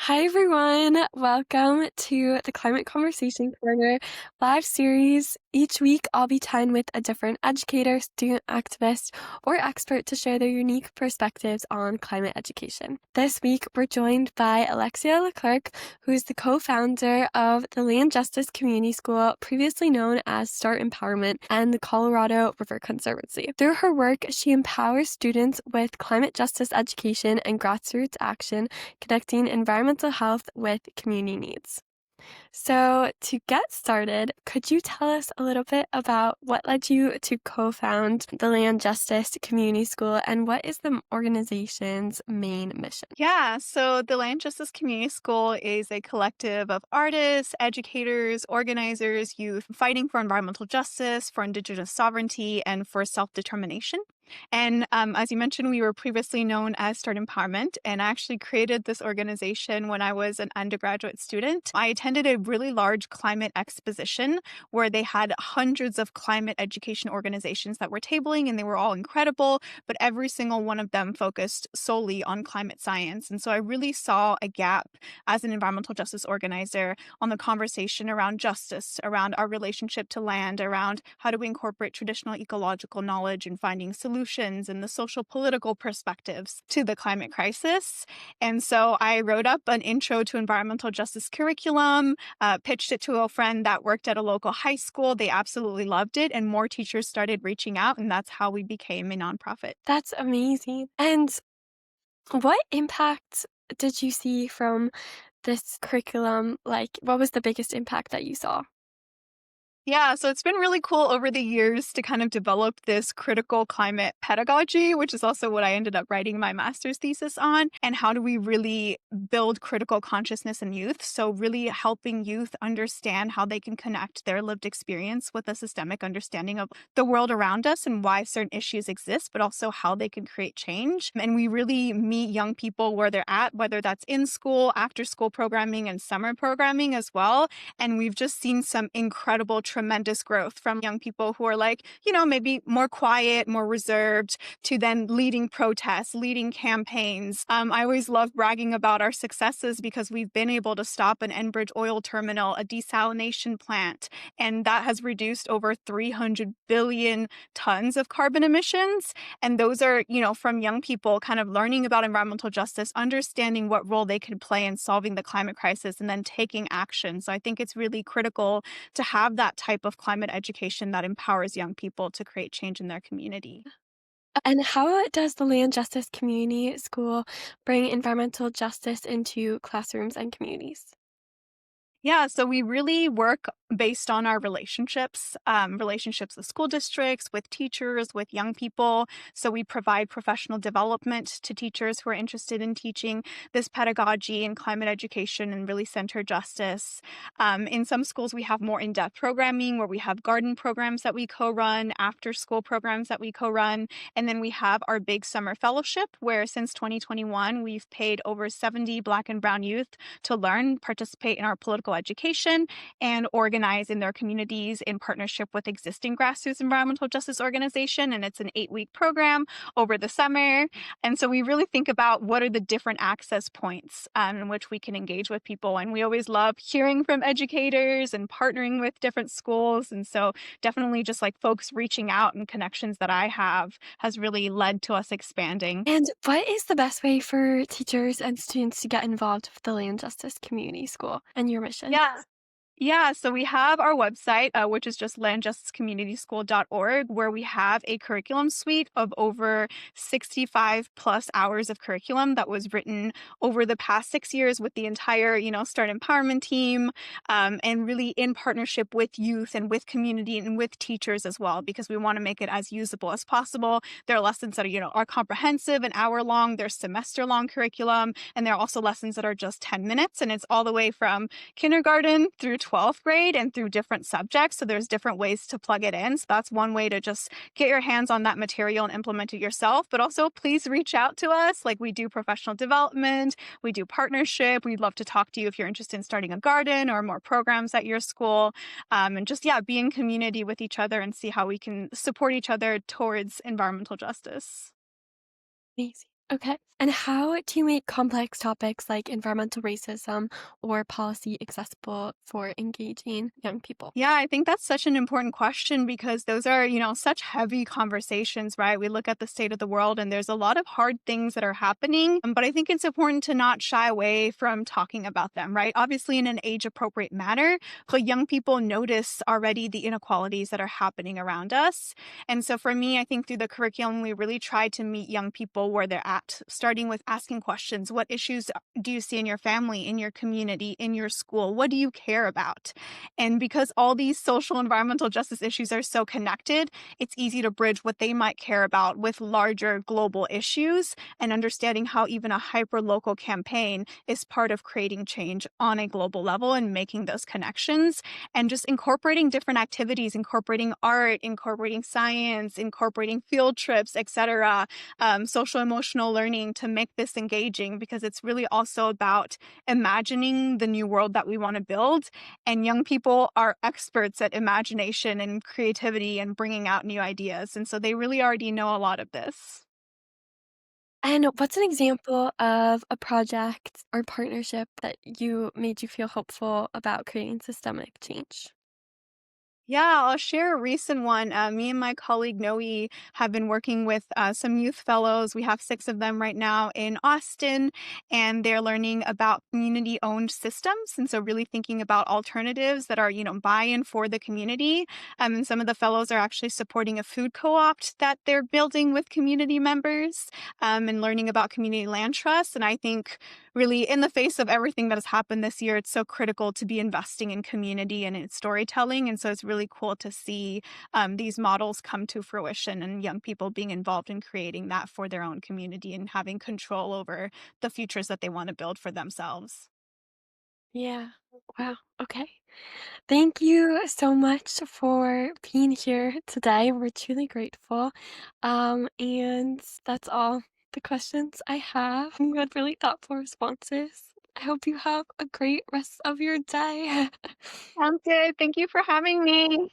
Hi, everyone. Welcome to the Climate Conversation Corner live series. Each week, I'll be chatting with a different educator, student activist, or expert to share their unique perspectives on climate education. This week, we're joined by Alexia Leclercq, who is the co-founder of the Land Justice Community School, previously known as Start Empowerment, and the Colorado River Conservancy. Through her work, she empowers students with climate justice education and grassroots action, connecting environmental health with community needs. So, to get started, could you tell us a little bit about what led you to co-found the Land Justice Community School and what is the organization's main mission? Yeah, so the Land Justice Community School is a collective of artists, educators, organizers, youth fighting for environmental justice, for Indigenous sovereignty, and for self determination. And as you mentioned, we were previously known as Start Empowerment, and I actually created this organization when I was an undergraduate student. I attended a really large climate exposition where they had hundreds of climate education organizations that were tabling, and they were all incredible, but every single one of them focused solely on climate science. And so I really saw a gap as an environmental justice organizer on the conversation around justice, around our relationship to land, around how do we incorporate traditional ecological knowledge and finding solutions and the social political perspectives to the climate crisis. And so I wrote up an intro to environmental justice curriculum, pitched it to a friend that worked at a local high school. They absolutely loved it, and more teachers started reaching out, and that's how we became a nonprofit. That's amazing. And what impact did you see from this curriculum? Like, what was the biggest impact that you saw? Yeah, so it's been really cool over the years to kind of develop this critical climate pedagogy, which is also what I ended up writing my master's thesis on. And how do we really build critical consciousness in youth? So, really helping youth understand how they can connect their lived experience with a systemic understanding of the world around us and why certain issues exist, but also how they can create change. And we really meet young people where they're at, whether that's in school, after school programming, and summer programming as well. And we've just seen some incredible, tremendous growth from young people who are like, maybe more quiet, more reserved, to then leading protests, leading campaigns. I always love bragging about our successes because we've been able to stop an Enbridge oil terminal, a desalination plant, and that has reduced over 300 billion tons of carbon emissions. And those are, from young people kind of learning about environmental justice, understanding what role they could play in solving the climate crisis, and then taking action. So I think it's really critical to have that type of climate education that empowers young people to create change in their community. And how does the Land Justice Community School bring environmental justice into classrooms and communities? Yeah, so we really work based on our relationships with school districts, with teachers, with young people. So we provide professional development to teachers who are interested in teaching this pedagogy and climate education and really center justice. In some schools, we have more in-depth programming where we have garden programs that we co-run, after-school programs that we co-run, and then we have our big summer fellowship where since 2021, we've paid over 70 Black and Brown youth to learn, participate in our political education, and organize in their communities in partnership with existing grassroots environmental justice organization. And it's an 8-week program over the summer. And so we really think about what are the different access points in which we can engage with people. And we always love hearing from educators and partnering with different schools. And so definitely just like folks reaching out and connections that I have has really led to us expanding. And what is the best way for teachers and students to get involved with the Land Justice Community School and your mission? Yeah. Yeah, so we have our website, which is just landjusticecommunityschool.org, where we have a curriculum suite of over 65 plus hours of curriculum that was written over the past 6 years with the entire, Start Empowerment team, and really in partnership with youth and with community and with teachers as well, because we want to make it as usable as possible. There are lessons that are, are comprehensive, an hour long, there's semester long curriculum, and there are also lessons that are just 10 minutes, and it's all the way from kindergarten through 12th grade and through different subjects. So there's different ways to plug it in. So that's one way to just get your hands on that material and implement it yourself. But also please reach out to us. Like we do professional development, we do partnership. We'd love to talk to you if you're interested in starting a garden or more programs at your school. And just, yeah, be in community with each other and see how we can support each other towards environmental justice. Amazing. Okay. And how do you make complex topics like environmental racism or policy accessible for engaging young people? Yeah, I think that's such an important question because those are, such heavy conversations, right? We look at the state of the world and there's a lot of hard things that are happening, but I think it's important to not shy away from talking about them, right? Obviously, in an age appropriate manner, but young people notice already the inequalities that are happening around us. And so for me, I think through the curriculum, we really try to meet young people where they're at, starting with asking questions. What issues do you see in your family, in your community, in your school? What do you care about? And because all these social environmental justice issues are so connected, it's easy to bridge what they might care about with larger global issues and understanding how even a hyper local campaign is part of creating change on a global level and making those connections and just incorporating different activities, incorporating art, incorporating science, incorporating field trips, etc., social emotional learning to make this engaging because it's really also about imagining the new world that we want to build, and young people are experts at imagination and creativity and bringing out new ideas. And so they really already know a lot of this. And what's an example of a project or partnership that made you feel hopeful about creating systemic change? Yeah, I'll share a recent one. Me and my colleague Noe have been working with some youth fellows. We have 6 of them right now in Austin, and they're learning about community owned systems. And so, really thinking about alternatives that are, buy in for the community. And some of the fellows are actually supporting a food co op that they're building with community members, and learning about community land trusts. And I think really in the face of everything that has happened this year, it's so critical to be investing in community and in storytelling. And so it's really cool to see these models come to fruition and young people being involved in creating that for their own community and having control over the futures that they want to build for themselves. Yeah. Wow. Okay. Thank you so much for being here today. We're truly grateful. And that's all the questions I have. You had really thoughtful responses. I hope you have a great rest of your day. Sounds good. Thank you for having me.